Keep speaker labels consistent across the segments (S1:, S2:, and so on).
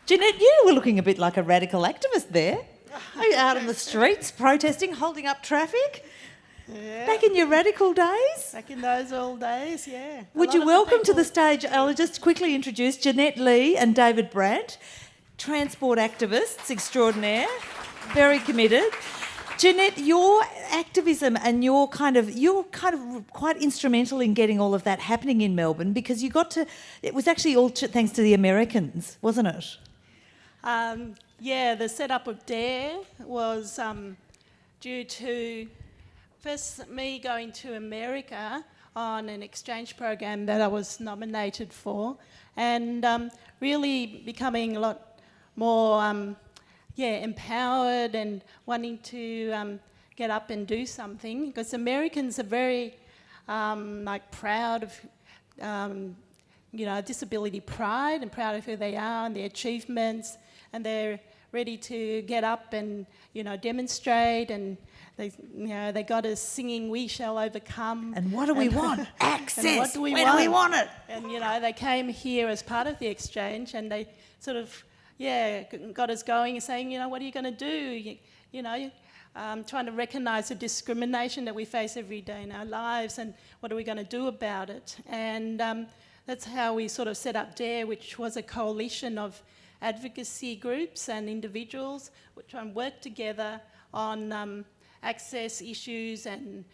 S1: Jeanette, you were looking a bit like a radical activist there. Are you out in the streets protesting, holding up traffic?
S2: Yeah.
S1: Back in your radical days?
S2: Back in those old days, yeah.
S1: Would you welcome to the stage, I'll just quickly introduce Jeanette Lee and David Brandt, transport activists extraordinaire, very committed. Jeanette, your activism and you're kind of quite instrumental in getting all of that happening in Melbourne, because it was actually all thanks to the Americans, wasn't it?
S2: Yeah, the setup of DARE was due to first me going to America on an exchange program that I was nominated for, and really becoming a lot more empowered and wanting to get up and do something, because Americans are very proud of disability pride and proud of who they are and their achievements, and they're ready to get up and demonstrate, and they got us singing "We Shall Overcome."
S1: And what do we want? Access.
S2: And what do we
S1: Where
S2: want?
S1: do we want it?
S2: And they came here as part of the exchange, and they sort of got us going and saying, what are you going to do? Trying to recognise the discrimination that we face every day in our lives, and what are we going to do about it? And that's how we sort of set up DARE, which was a coalition of advocacy groups and individuals which try and work together on access issues and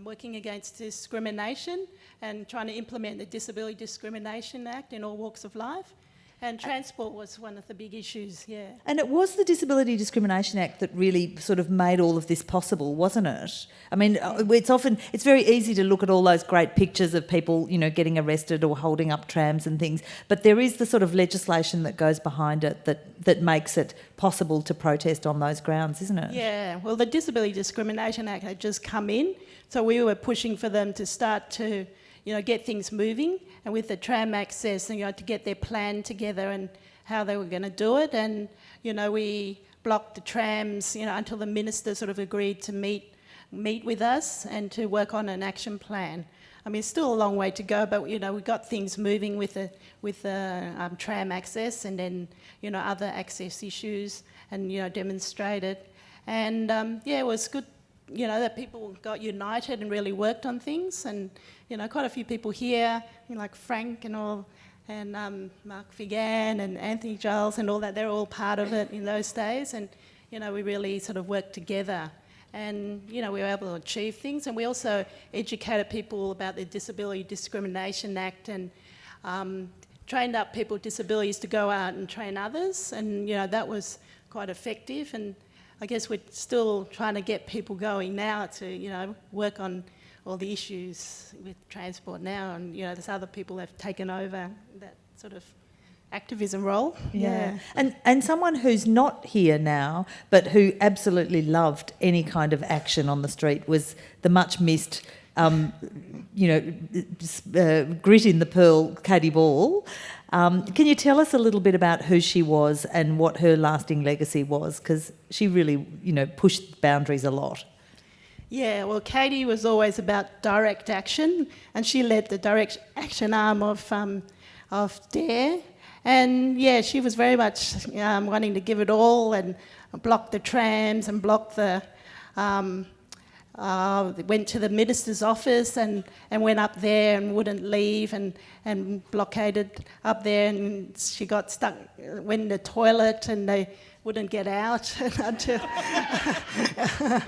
S2: working against discrimination, and trying to implement the Disability Discrimination Act in all walks of life. And transport was one of the big issues, yeah.
S1: And it was the Disability Discrimination Act that really sort of made all of this possible, wasn't it? I mean, it's very easy to look at all those great pictures of people, getting arrested or holding up trams and things, but there is the sort of legislation that goes behind it that makes it possible to protest on those grounds, isn't it?
S2: Yeah, well, the Disability Discrimination Act had just come in, so we were pushing for them to start to get things moving, and with the tram access, to get their plan together and how they were going to do it. And, we blocked the trams, until the minister sort of agreed to meet with us and to work on an action plan. I mean, it's still a long way to go, but, we got things moving with the tram access, and then, other access issues, and, demonstrated. And, it was good, that people got united and really worked on things. And, quite a few people here, like Frank and all, and Mark Figan and Anthony Giles and all that, they're all part of it in those days. And, we really sort of worked together. And, we were able to achieve things. And we also educated people about the Disability Discrimination Act, and trained up people with disabilities to go out and train others. And, that was quite effective. And I guess we're still trying to get people going now to, work on all the issues with transport now. And, there's other people that have taken over that sort of activism role.
S1: Yeah. And someone who's not here now, but who absolutely loved any kind of action on the street, was the much missed, grit in the pearl, Katie Ball. Can you tell us a little bit about who she was and what her lasting legacy was? Because she really, pushed boundaries a lot.
S2: Yeah, well, Katie was always about direct action, and she led the direct action arm of DARE. And yeah, she was very much wanting to give it all, and block the trams and block the. Went to the minister's office and went up there and wouldn't leave, and blockaded up there, and she got stuck, went in the toilet, and they wouldn't get out until...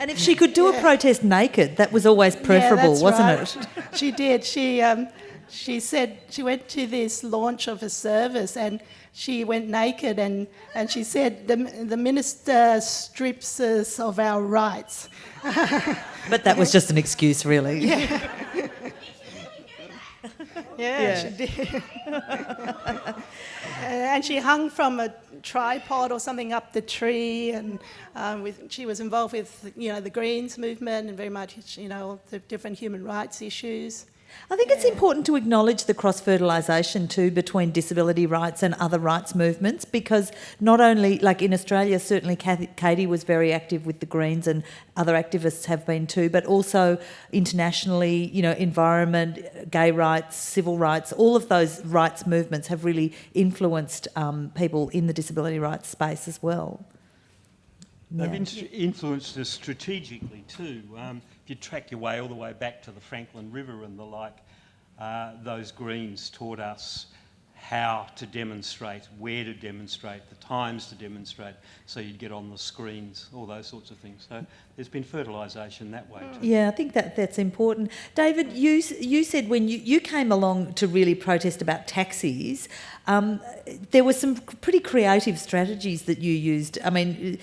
S1: And if she could do a protest naked, that was always preferable, wasn't it?
S2: She did. She said she went to this launch of a service, and she went naked, and she said, the minister strips us of our rights.
S1: But that was just an excuse, really.
S2: Yeah, she did. And she hung from a tripod or something up the tree, and she was involved with the Greens movement, and very much the different human rights issues.
S1: I think it's important to acknowledge the cross-fertilisation too between disability rights and other rights movements, because not only, like in Australia, certainly Katie was very active with the Greens and other activists have been too, but also internationally, you know, environment, gay rights, civil rights, all of those rights movements have really influenced people in the disability rights space as well.
S3: They've influenced us strategically too. If you track your way all the way back to the Franklin River and the like, those Greens taught us how to demonstrate, where to demonstrate, the times to demonstrate, so you'd get on the screens, all those sorts of things. So there's been fertilisation that way too.
S1: Yeah, I think that's important. David, you said when you came along to really protest about taxis, there were some pretty creative strategies that you used. I mean,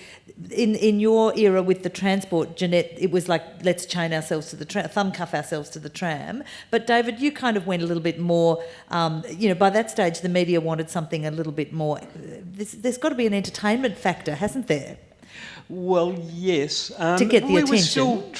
S1: in your era with the transport, Jeanette, it was like, let's chain ourselves to the tram, thumb cuff ourselves to the tram. But David, you kind of went a little bit more, you know, by that stage the media wanted something a little bit more, there's got to be an entertainment factor, hasn't there?
S3: Well, yes.
S1: To get the
S3: we
S1: attention.
S3: were still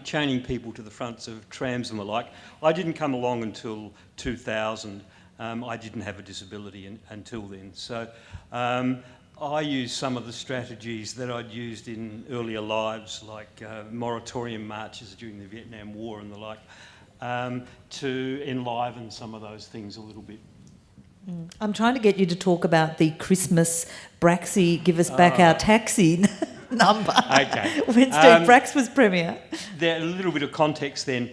S3: chaining people to the fronts of trams and the like. I didn't come along until 2000. I didn't have a disability until then. So I used some of the strategies that I'd used in earlier lives, like moratorium marches during the Vietnam War and the like, to enliven some of those things a little bit.
S1: I'm trying to get you to talk about the Christmas Braxi Give Us Back Our Taxi number.
S3: Okay.
S1: When Steve Brax was Premier.
S3: There, a little bit of context then.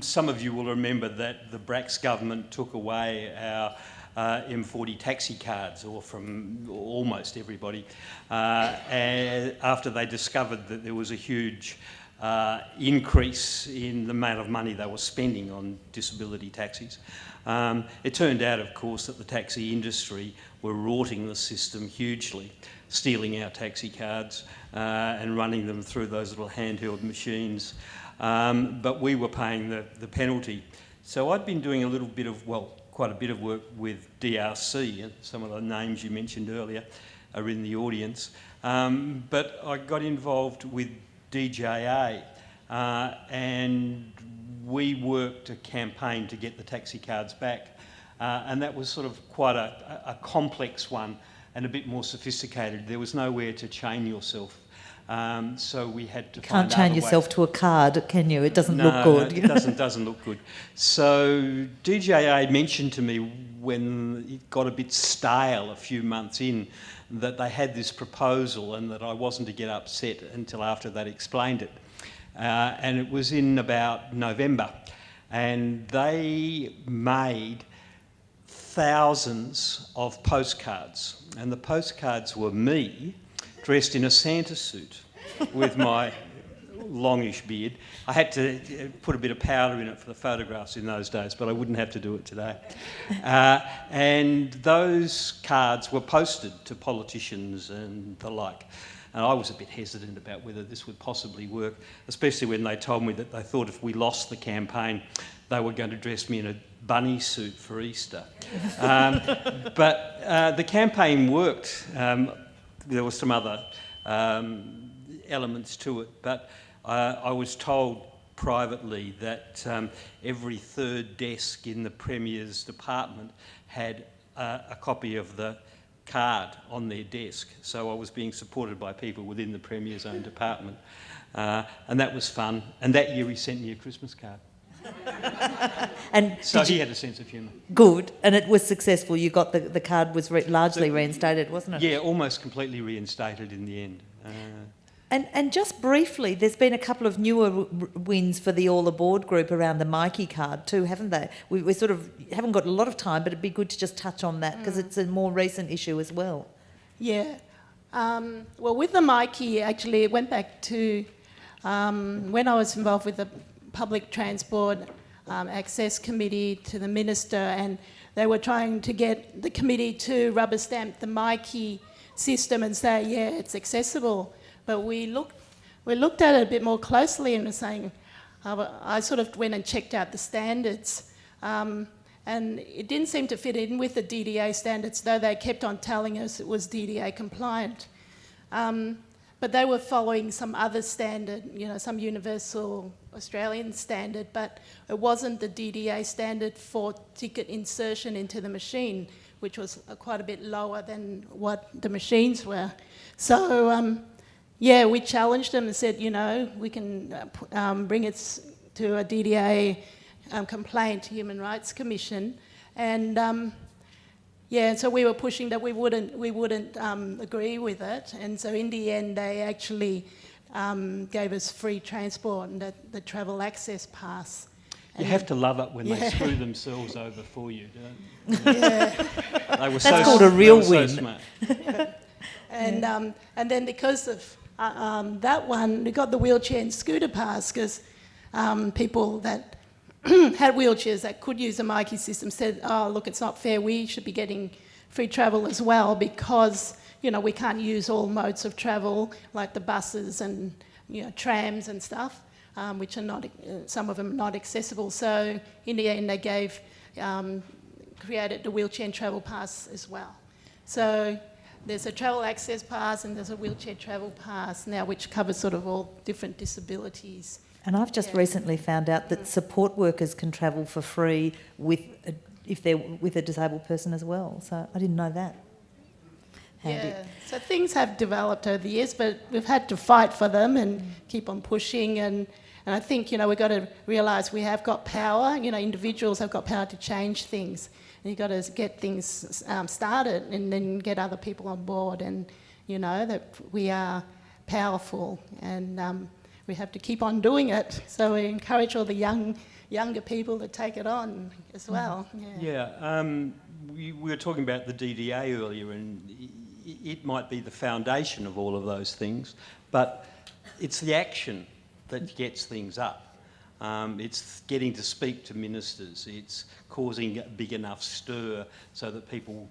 S3: Some of you will remember that the Brax government took away our M40 taxi cards, or from almost everybody, and after they discovered that there was a huge increase in the amount of money they were spending on disability taxis. It turned out, of course, that the taxi industry were rorting the system hugely, stealing our taxi cards and running them through those little handheld machines. But we were paying the penalty. So I'd been doing a little bit of, well, quite a bit of work with DRC, and some of the names you mentioned earlier are in the audience. But I got involved with DJA and we worked a campaign to get the taxi cards back. And that was sort of quite a complex one and a bit more sophisticated. There was nowhere to chain yourself. So we had to
S1: Can't chain yourself to a card, can you? It doesn't look good.
S3: No, it doesn't look good. So DJA mentioned to me when it got a bit stale a few months in that they had this proposal and that I wasn't to get upset until after they'd explained it. And it was in about November. And they made thousands of postcards. And the postcards were me dressed in a Santa suit with my longish beard. I had to put a bit of powder in it for the photographs in those days, but I wouldn't have to do it today. And those cards were posted to politicians and the like. And I was a bit hesitant about whether this would possibly work, especially when they told me that they thought if we lost the campaign, they were going to dress me in a bunny suit for Easter. But the campaign worked. There were some other elements to it, but I was told privately that every third desk in the Premier's department had a copy of the card on their desk, so I was being supported by people within the Premier's own department, and that was fun. And that year he sent me a Christmas card.
S1: And
S3: so he had a sense of humour.
S1: Good, and it was successful. You got the card was largely reinstated, wasn't it?
S3: Yeah, almost completely reinstated in the end.
S1: And just briefly, there's been a couple of newer wins for the All Aboard group around the Mikey card too, haven't they? We sort of haven't got a lot of time, but it'd be good to just touch on that because it's a more recent issue as well.
S2: Yeah. Well, with the Mikey, actually, it went back to when I was involved with the Public Transport Access Committee to the Minister, and they were trying to get the committee to rubber stamp the Mikey system and say, yeah, it's accessible. But we looked at it a bit more closely and were saying, I sort of went and checked out the standards, and it didn't seem to fit in with the DDA standards, though they kept on telling us it was DDA compliant. but they were following some other standard, some universal Australian standard, but it wasn't the DDA standard for ticket insertion into the machine, which was quite a bit lower than what the machines were. So, we challenged them and said, we can bring it to a DDA complaint to Human Rights Commission, and so we were pushing that we wouldn't agree with it, and so in the end they actually gave us free transport and the travel access pass.
S3: You have to love it when they screw themselves over for you, don't you?
S2: Yeah.
S3: They were
S1: That's called a real
S3: they were
S1: win.
S3: So smart.
S2: And then because of that one, we got the wheelchair and scooter pass because people that had wheelchairs that could use the Myki system said, oh, look, it's not fair, we should be getting free travel as well because, we can't use all modes of travel like the buses and, trams and stuff, which are not, some of them not accessible. So in the end, they created the wheelchair and travel pass as well. So there's a travel access pass and there's a wheelchair travel pass now, which covers sort of all different disabilities.
S1: And I've just recently found out that support workers can travel for free if they're with a disabled person as well. So I didn't know that. Handy.
S2: Yeah, so things have developed over the years, but we've had to fight for them and keep on pushing. And I think, we've got to realise we have got power. Individuals have got power to change things. And you've got to get things started and then get other people on board and, that we are powerful and we have to keep on doing it. So we encourage all the younger people to take it on as well.
S3: We were talking about the DDA earlier, and it might be the foundation of all of those things, but it's the action that gets things up. It's getting to speak to ministers. It's causing a big enough stir so that people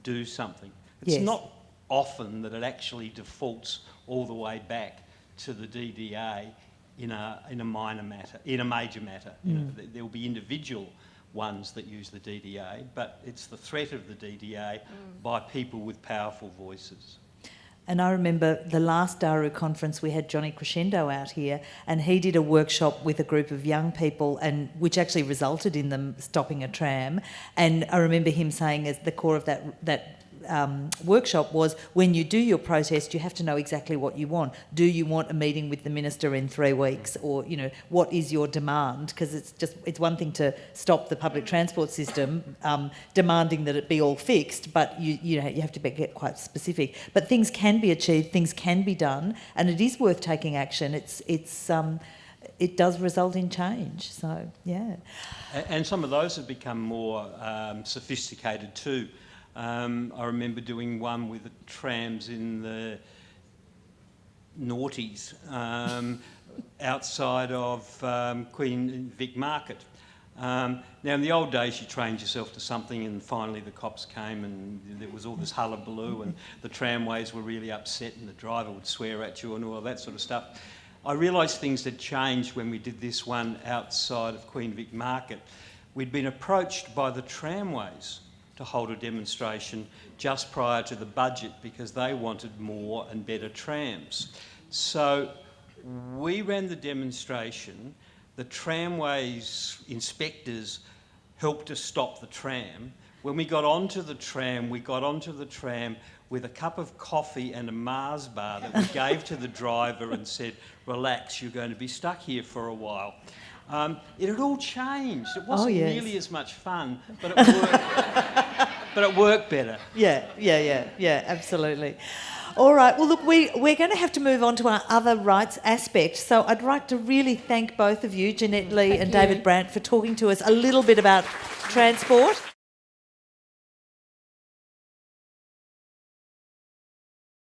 S3: do something. It's not often that it actually defaults all the way back to the DDA in a minor matter, in a major matter. There will be individual ones that use the DDA, but it's the threat of the DDA by people with powerful voices.
S1: And I remember the last Daru conference, we had Johnny Crescendo out here, and he did a workshop with a group of young people, and which actually resulted in them stopping a tram. And I remember him saying, as the core of that workshop was, when you do your protest, you have to know exactly what you want. Do you want a meeting with the minister in 3 weeks, or what is your demand? Because it's one thing to stop the public transport system, demanding that it be all fixed, but you have to get quite specific. But things can be achieved, things can be done, and it is worth taking action. It does result in change. So yeah.
S3: And some of those have become more sophisticated too. I remember doing one with the trams in the noughties outside of Queen Vic Market. Now, in the old days, you trained yourself to something, and finally the cops came, and there was all this hullabaloo, and the tramways were really upset, and the driver would swear at you and all that sort of stuff. I realised things had changed when we did this one outside of Queen Vic Market. We'd been approached by the tramways to hold a demonstration just prior to the budget because they wanted more and better trams. So we ran the demonstration. The tramways inspectors helped us stop the tram. When we got onto the tram, with a cup of coffee and a Mars bar that we gave to the driver and said, relax, you're going to be stuck here for a while. It had all changed. It wasn't nearly as much fun, but it worked. But it worked better.
S1: Yeah, absolutely. All right, well, look, we're going to have to move on to our other rights aspect. So I'd like to really thank both of you, Jeanette Lee and David Brandt, for talking to us a little bit about transport.